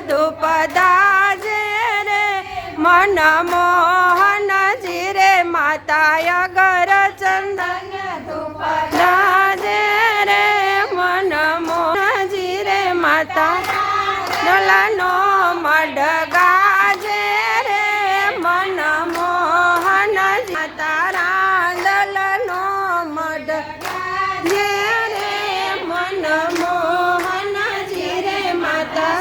ધૂપ દાજે રે મન મોહન જીરે માતા અગર ચંદન ધૂપ દાજે રે મન મોહન જીરે માતા દલનો મઢ ગાજે રે મન મોહન માતા રાંદલનો મઢ ગાજે રે મન મોહન જીરે માતા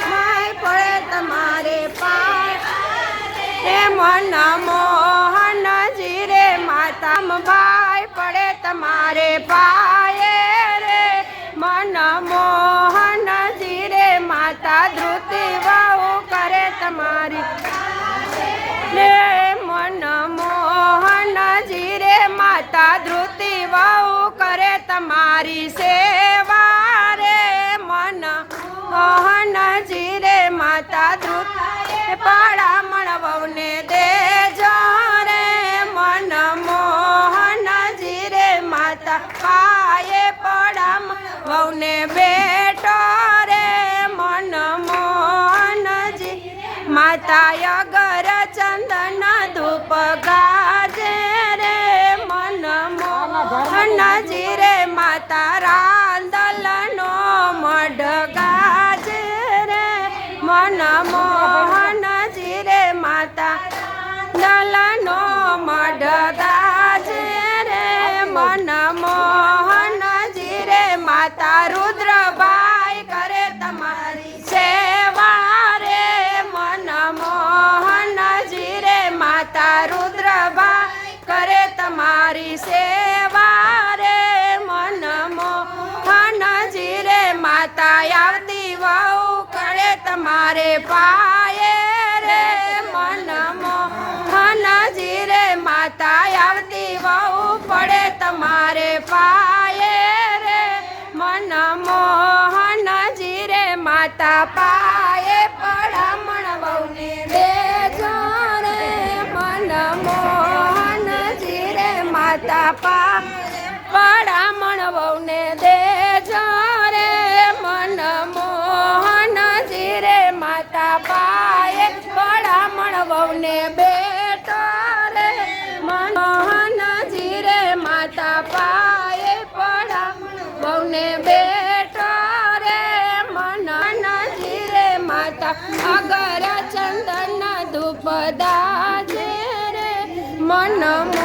માય પડે તમારે પાય મન મોહન જીરે માતા ભાઈ પડે તમારે પાયે રે મન મોહન જીરે માતા ધૃતિ વાહુ કરે તમારી રે મન મોહન જીરે માતા ધૃતિ વાહુ કરે તમારી સેવા રે મન મોહન જીરે માતા ધૃતિ પડામણ વહુને દેજો રે મન મોહન જીરે માતા પાયે પડામણ વહુને બેટો રે મન મોહન જી માતા અગર ચંદન ધૂપ ગાજે રે મન મોહન જીરે માતા રાંદલનો મઢ ગાજે રે મન મોહન જીરે માતા દલનો મઢ ગાજે રે મન મોહન જીરે માતા રુદ્રભાઈ કરે તમારી સેવા રે મન મોહન જીરે માતા રુદ્રભાઈ કરે તમારી સેવા રે મન મોહન જીરે માતા આવતી વહુ કરે તમારે પાયે રે મન મોહન જીરે માતા આવતી વહુ પડે તમારે પાયે રે મન મોહન જીરે માતા પાયે પડામણ વહુને દેજો રે મન મોહન જીરે માતા પડામણ વહુને દેજો રે મન મોહન જીરે માતા પાયે પડામણ વહુને બેટો રે મન મોહન જીરે માતા પાયે પડામણ વહુને બેટો રે મન જીરે માતા અગર ચંદન ધૂપ દાજે રે મન